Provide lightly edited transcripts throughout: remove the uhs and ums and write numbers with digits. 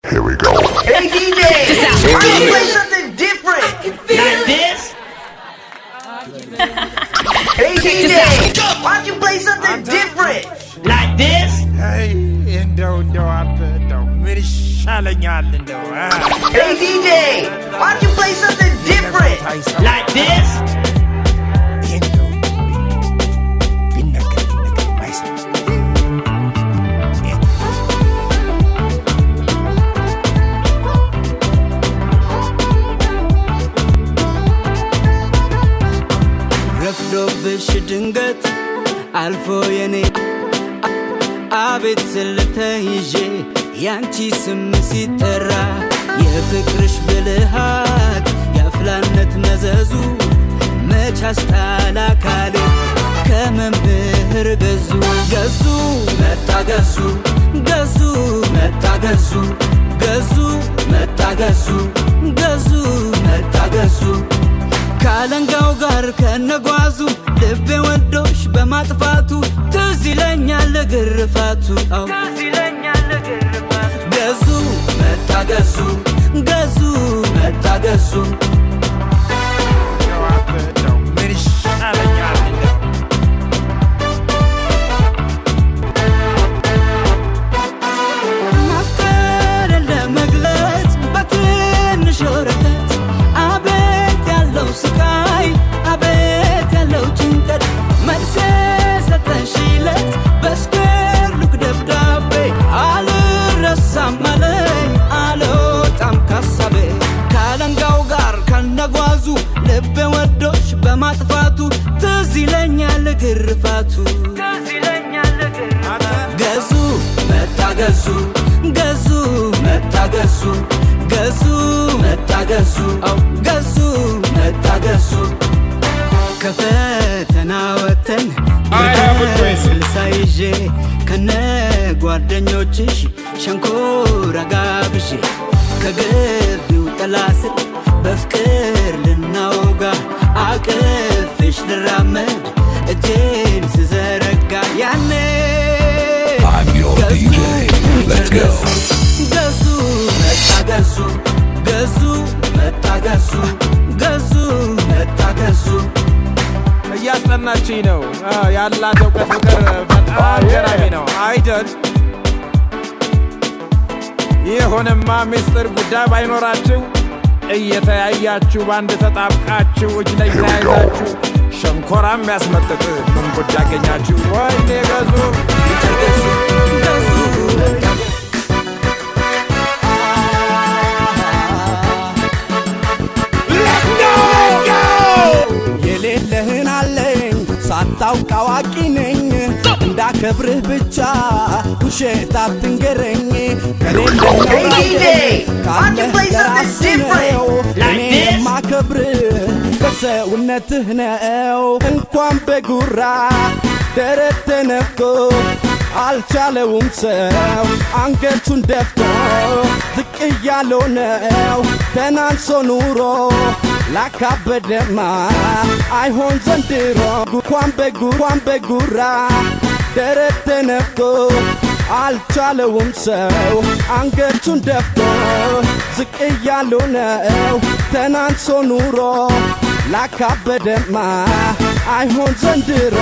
Here we go. Hey DJ, why don't you play something different? Like this? Hey DJ, why don't you play something different? Like this? Hey, Hey DJ, why don't you play something different? Like this? ረፍዶብሽ ድንገት አልፎ የኔ አቤት ስለተይዤ ያንቺ ስም ሲጠራ የፍቅርሽ ብልሃት የአፍላነት መዘዙ መች አስጣላ ካሌ ከመምህር ገዙ ገዙ መጣ ገዙ ገዙ መጣ ገዙ ገዙ መጣ ገዙ ገዙ መጣ ገዙ ካለንጋው ጋር ከነጓዙ ልቤ ወዶሽ በማጥፋቱ ትዝ ይለኛል ግርፋቱ ገዙ መጣ ገዙ ገዙ መጣ ገዙ ማፍቀርን ለመግለጽ በትንሽ ወረቀት አቤት ያለው ስቃይ አቤት ያለው ጭንቀት መልስ ሰጠሽለት በስክር ሉክ ደብዳቤ አልረሳም አለኝ አልወጣም ካሳቤ ካለንጋው ጋር ከነጓዙ ልቤ ወዶሽ በማጥፋቱ ትዝ ይለኛል ግርፋቱ ገዙ መጣ ገዙ ገዙ መጣ ገዙ ገዙ መጣ ገዙ ገዙ መጣ ገዙ ከፈተና ወተን ስልሳ ይዤ ከነ ጓደኞችሽ ሸንኮራ ጋብዤ ከግቢው ጥላ ስር በፍቅር ልናወጋ አቅፍሽ ልራመድ እጄን ስዘረጋ ያኔ I'm your DJ. Let's go. ገዙ መጣ ገዙ ገዙ መጣ ገዙ ገዙ መጣ ገዙ እያስጠናችኝ ነው ያላት እውቀት ፍቅር በጣም ገራሚ ነው አይደል? ይሁንማ ሚስጥር ጉዳይ ባይኖራችሁ እየተያያችሁ ባንድ ተጣብቃችሁ እጅ ላይ ተያይዛችሁ ሸንኮራም ያስመጥጥ ምን ጉዳይ ያገኛችሁ? ወይኔ ገዙ ገዙ ገዙ የሌለህን አለኝ ሳታውቅ አዋቂ ነኝ እንዳከብርህ ብቻ ውሸት አትንገረኝ ከሌለህ Hey DJ, why don't you play something ለራስህ ነው different? Like እኔ this? የማከብርህ በሰውነትህ ነው እንኳን በጉራ ደረት ተነፍቶ አልቻለውም ሰው አንገቱን ደፍቶ ዝቅ እያለው ነው ተናንሶ ኑሮ ላካበደማ አይሆን ዘንድሮ እንኳን በጉራ ደረት ተነፍቶ አልቻለውም ሰው አንገቱን ደፍቶ ዝቅ እያለው ነው ተናንሶ ኑሮ ላካበደማ አይሆን ዘንድሮ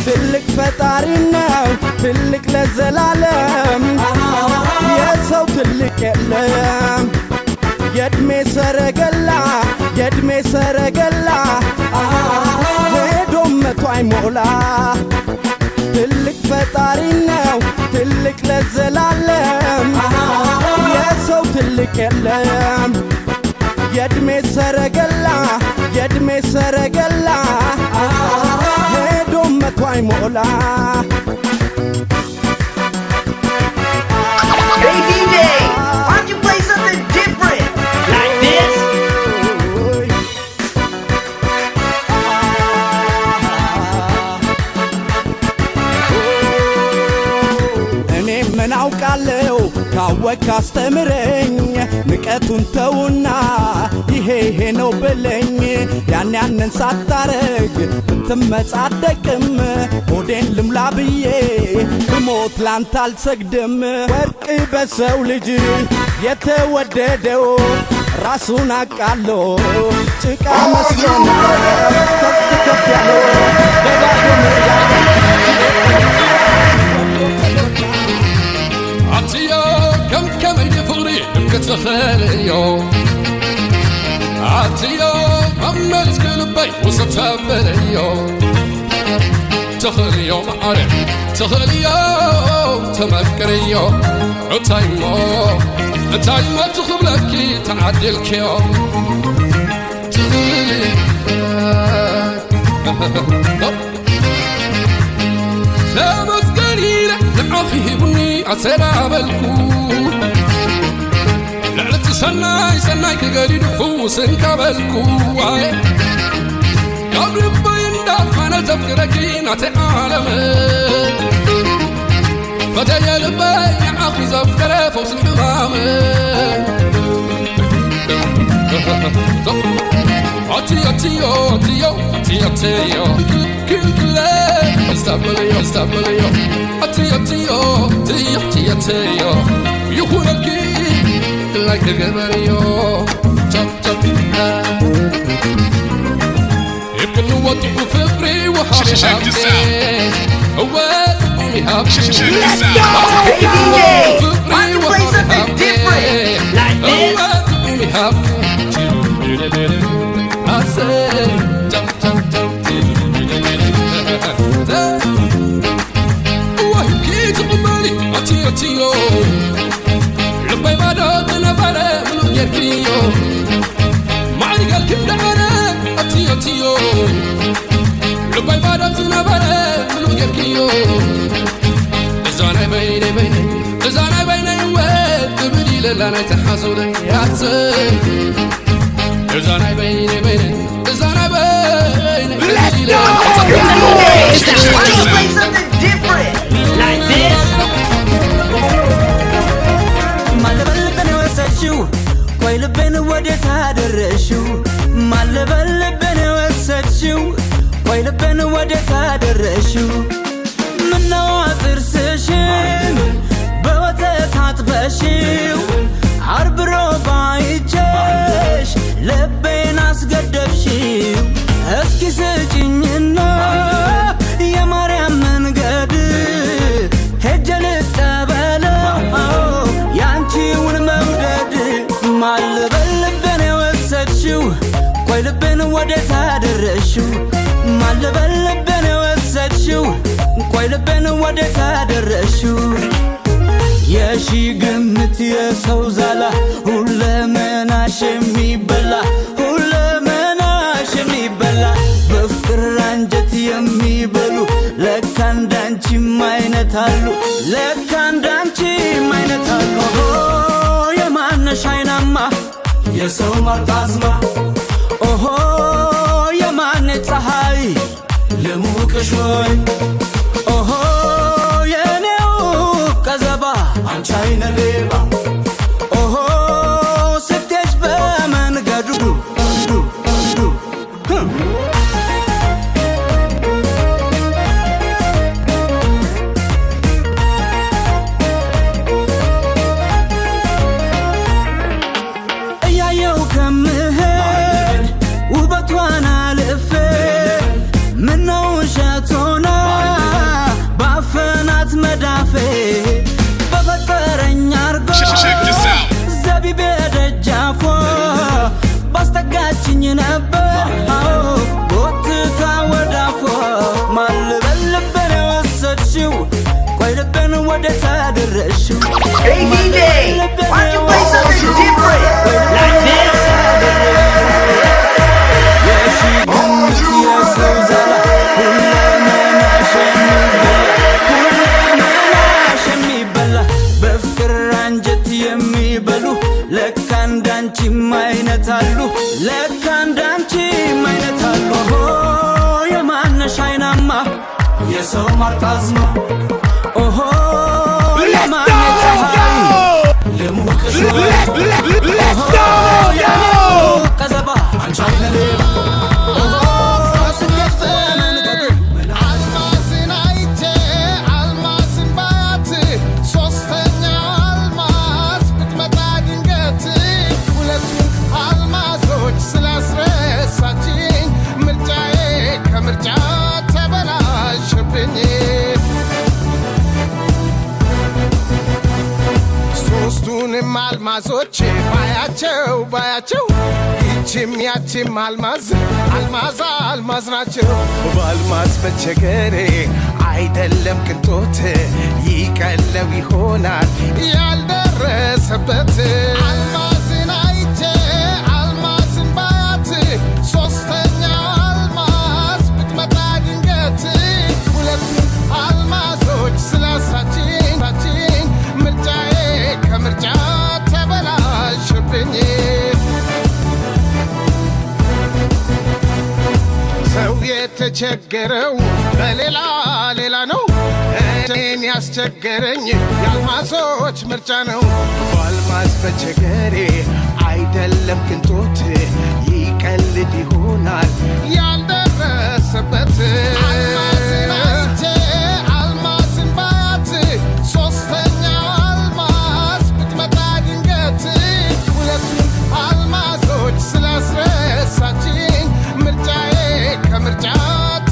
ትልቅ ፈጣሪ ነው ትልቅ ለዘላለም የሰው ትልቅ የለም የእድሜ ሰረገላ የእድሜ ሰረገላ ሄዶ መቶ አይሞላ ትልቅ ፈጣሪ ነው ትልቅ ለዘላለም የሰው ትልቅ የለም የእድሜ ሰረገላ የእድሜ ሰረገላ ሄዶ መቶ አይሞላ Hey DJ, why don't you play something different? Like this? እኔ ምን አውቃለሁ ካወቅ አስተምረኝ ንቀቱን ተውና ይሄ ነው በለኝ ያንን ሳታረግ ብትመጻደቅም ሆዴን ልምላ ብዬ ብሞት ላንተ አልሰግድም ወርቅ በሰው ልጅ የተወደደው ራሱን አቃሎ ጭቃ መስሎ ከፍ ከፍ ያለው በባዶ ሜዳ عطية كم يفغري كتخيليو عطية عملت قلبي وصلت بليو تخليو معرف تخليو تمكريو عتايمو تخبلكي تعدلكيو تخلي سامس قليلة لعخي بني عسينا بالكو لعلت سناي كقليل فوس كبالكو قبل بين دافنا تفكركي نعطي عالمين فتايا لبين عخي زفكرة فوس الحمامين عطيو كل استقبليو عطيو يخونكي like a gabarيو chop يمكن نوضح فبري وحرامي Let's go! Hey DJ! Why don't you play something different? Like this? I said jump عطيو لبي ما دوتنا بره منو يركيو معي قال كم دعنا عطيو لبي ما دوتنا بره منو يركيو زانا بيني وين تبدي لنا تحزوني يا سيد زانا بيني Let's go! Why don't you play something different? Like this? ማለበልበን ወሰድሽው ቆይ ልቤን ወዴት አደረሽው ማለበልበን ወሰድሽው ቆይ ልቤን ወዴት አደረሽው ምነው ጥርስሽን በወተት አጥበሽው አርብሮ ባይቼሽ ልቤን አስገደብሽው እስኪ ስጭኝና የማርያም መንገድ ሄጄ ልቀበለው ያንቺውን መውደድ ማለበልበን ወሰድሽው ቆይ ልቤን ወዴት አደረሽው ማለበልበን ወሰድሽው ቆይ ልቤን ወዴት አደረሽው የሺ ግምት የሰው ዛላ ሁለመናሽ የሚበላ በፍቅር አንጀት የሚበሉ ለካ እንዳንቺም አይነት አሉ ለካ እንዳንቺም አይነት አሉ የማነሽ አይናማ የሰው ማርጣዝማ ኦሆ የማነ ፀሐይ ልሙቅሽ ወይ ኦሆ የኔው ቀዘባ አንቺ አይነ ሌባ ኦሆ ስትሄጂ በመንገዱ ዘቢቤ ደጃፎ ባስተጋችኝ ነበር ጎትታ ወዳፎ ማለበልበን ወሰድሽው ቆይ ልቤን ወዴት አደረሽው Hey DJ! Why don't you play something different? Like this? የሺ ግምት የሰው ዛላ ሁለመናሽ የሚበላ በፍቅር አንጀት የሚበሉ ለካ እንዳንቺም አይነት አሉ ለካ እንዳንቺም አይነት አሉ የማነሽ አይናማ የሰው ማርጣዝማ ኦሆ የማነ ፀሐይ ልሙቅሽ ሶስቱንም አልማዞች ባያቸው ይችም ያችም አልማዝ ናቸው በአልማዝ መቸገሬ አይደለም ቅንጦት ይቀለው ይሆናል ያልደረሰበት አልማዝን አይቼ አልማዝን ባያት ሶስተኛው አልማዝ ብትመጣ ድንገት ሁለቱም አልማዞች ስላሳችን ምርጫዬ ከምርጫ ተበላሽብኝ ሰው የተቸገረው በሌላ ነው እኔን ያስቸገረኝ የአልማዞች ምርጫ ነው በአልማዝ መቸገሬ አይደለም ቅንጦት ይቀልድ ይሆናል ያልደረሰበት አልማዝን አይቼ አልማዝን ባያት ሶስተኛው አልማዝ ብትመጣ ድንገት ሁለቱም አልማዞች ስላስረሳችኝ ምርጫዬ ከምርጫ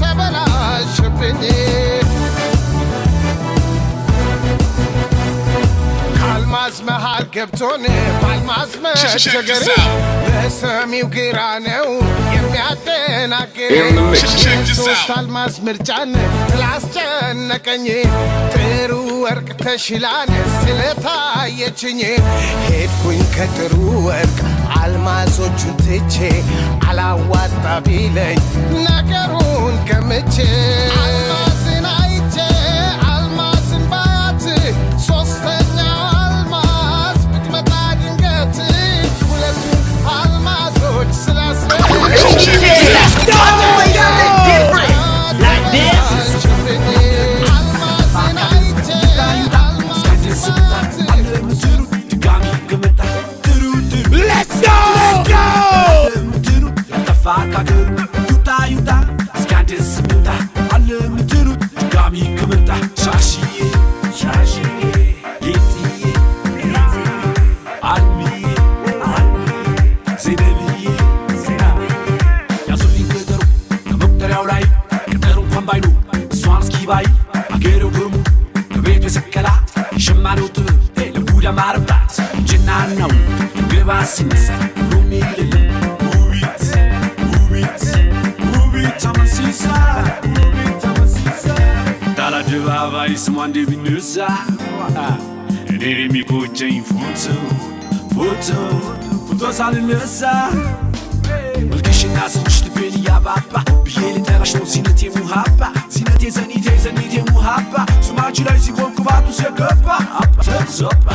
ተበላሽብኝ ከአልማዝ መሃል ገብቶን በአልማዝ መቸገሬ ለሰሚው ግራ ነው የሚያደናግረኝ ሶስት አልማዝ ምርጫን ስላስጨነቀኝ ጥሩ ወርቅ ተሽላን ስለታየችኝ ሄድኩኝ ከጥሩ ወርቅ አልማዞቹን ትቼ አላዋጣ ቢለኝ ነገሩን ገምቼ አልማዝን አይቼ አልማዝን ባያት ሶስተኛው አልማዝ ብትመጣ ድንገት ሁለቱም አልማዞች Someone did me and it me go Jane photo salinessa Mulkishin as the Belia Baba Biel international sinete muhaba sinete zanite muhaba so much like you won't go out to say goodbye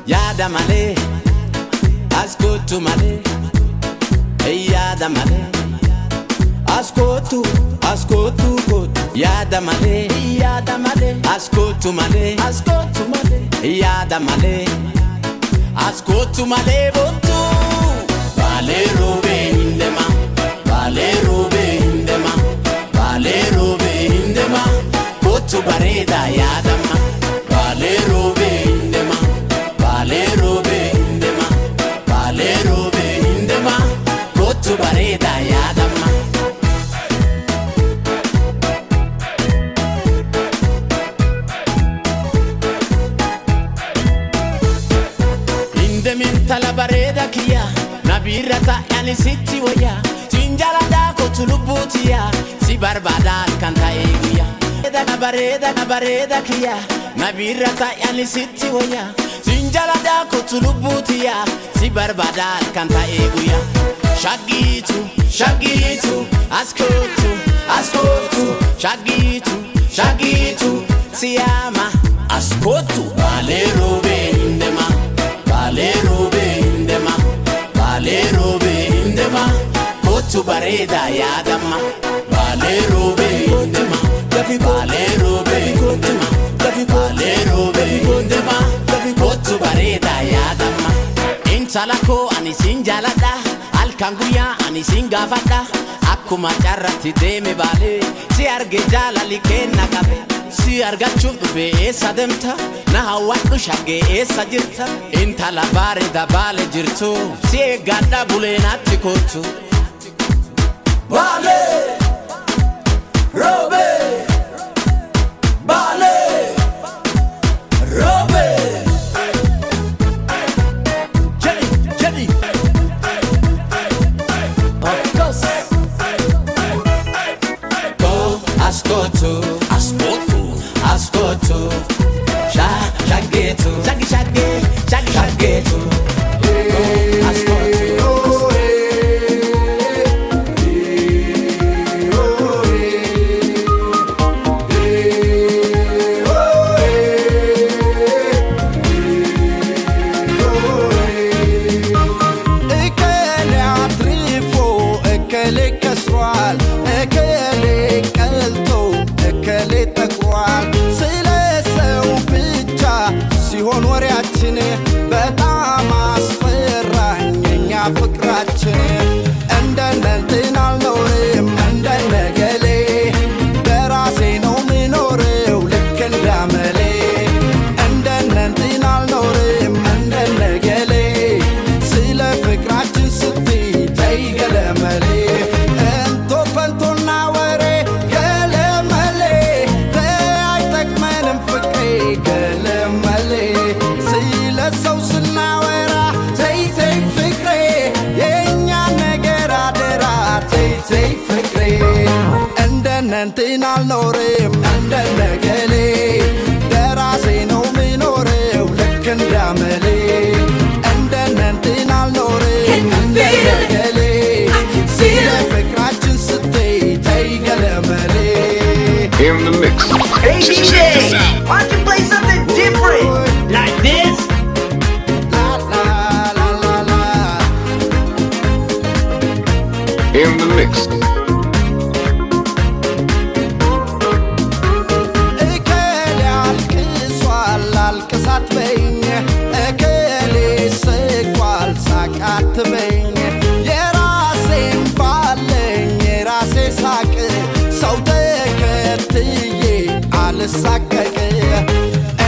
Yada male, ascolto male, yada male, ascolto, yada male, ascolto male, yada male, ascolto male, voto, vale robe indema, voto bareda yada ma, vale robe indema. Bareda yadama Indemin tala bareda kiya Nabirata yani sitti waya Tinjala da ko tulubutiya Si barbada kanta bareda kiya nabirata yani sitti waya sinjala da kutulubutiya si barbada kanta eguya shagitu askotu shagitu siyama askotu balerobe indema kotu bareda yadama balerobe indema kotu bareda yadama intalako ani sinjalada alkanguya ani singafada akkuma carratti deeme baale si arge jaalali kenna qabe si argachuuf dhufe eessa demta na hawwadhu shaggee eessa jirta intala bareeda baale jirtu si eeggadha buleenatti kottu baale robe baale robe Jenny of course go askotu shagetu ሲሆን ወሬያችን በጣም አስፈራኝ የኛ ፍቅራችን እንደነንትን አልኖርም እንደነገሌ በራሴ ነው ምኖረው ልክ እንዳመሌ እንደነንትን አልኖርም እንደነገሌ ስለ ፍቅራችን ስትይ ተይ ገለመሌ እንቶ ፈንቶና ወሬ ገለመሌ አይጠቅመንም ፍቅሬ ገለመሌ ሰው ስናወራ ተይ ፍቅሬ የኛ ነገር አደራ ተይ ፍቅሬ እንደነንትን አልኖርም እንደነገሌ በራሴ ነው ምኖረው ልክ እንዳመሌ እንደነንትን አልኖርም እንደነገሌ ስለ ፍቅራችን ስትይ ተይ ገለመሌ In the mix. Hey DJ, why don't you play something different like this? In the mix. እከሌ አልቅሷል አልቅሳት በይኝ እከሌ ስቋል ሳቃት በይኝ የራሴን ባለኝ የራሴ ሳቅ ሰው ተከትዬ አልሳቀቅ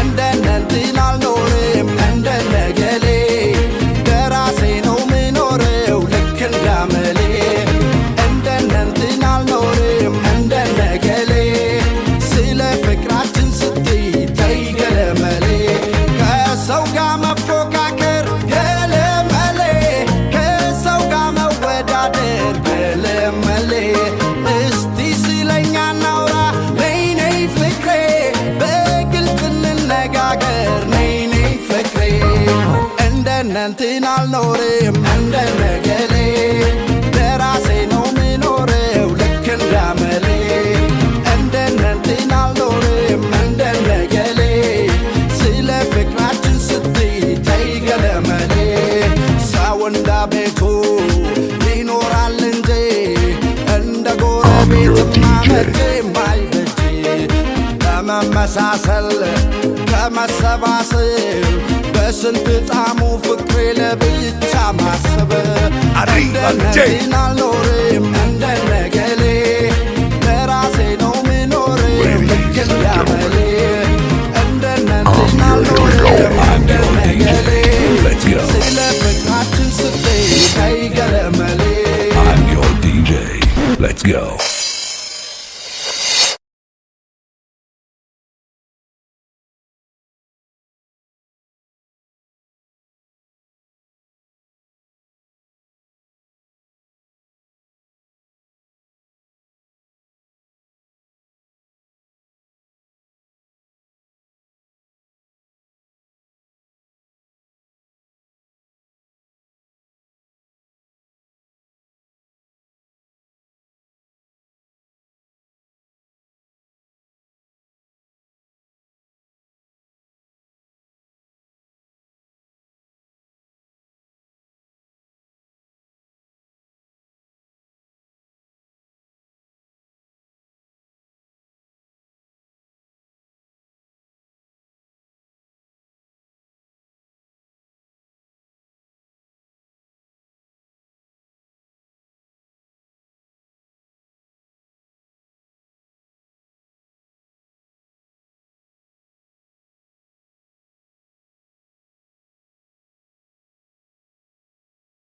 እንደነንትን አልኖርም እንደነገሌ በራሴ ነው ምኖረው ልክ እንዳመሌ እንደነንትን አልኖርም እንደነገሌ ስለ ፍቅራችን ስትይ ተይ ገለመሌ ከሰው ጋር መፎካከር ገለመሌ ከሰው ጋር መወዳደር ገለመሌ እስቲ ስለኛ እናውራ ነይ ፍቅሬ በግልጽ እንነጋገር ነይ ፍቅሬ እንደነንትን አልኖርም እንደነገሌ በራሴ ነው ምኖረው ልክ እንዳመሌ እንደነንትን አልኖርም እንደነገሌ ስለ ፍቅራችን ስትይ ተይ ገለመሌ ሰው እንደ ቤቱ ይኖራል እንጂ እንደ ጎረቤትማ መቼም አይበጅ ከመመሳሰል ከመሰባሰብ በስንት ጣሙ ፍቅሬ ለብቻ ማሰብ እንደነንትን አልኖርም እንደነገሌ በራሴ ነው ምኖረው ልክ እንዳመሌ እንደነንትን አልኖርም እንደነገሌ ስለ ፍቅራችን ስትይ ተይ ገለመሌ I'm your DJ. Let's go.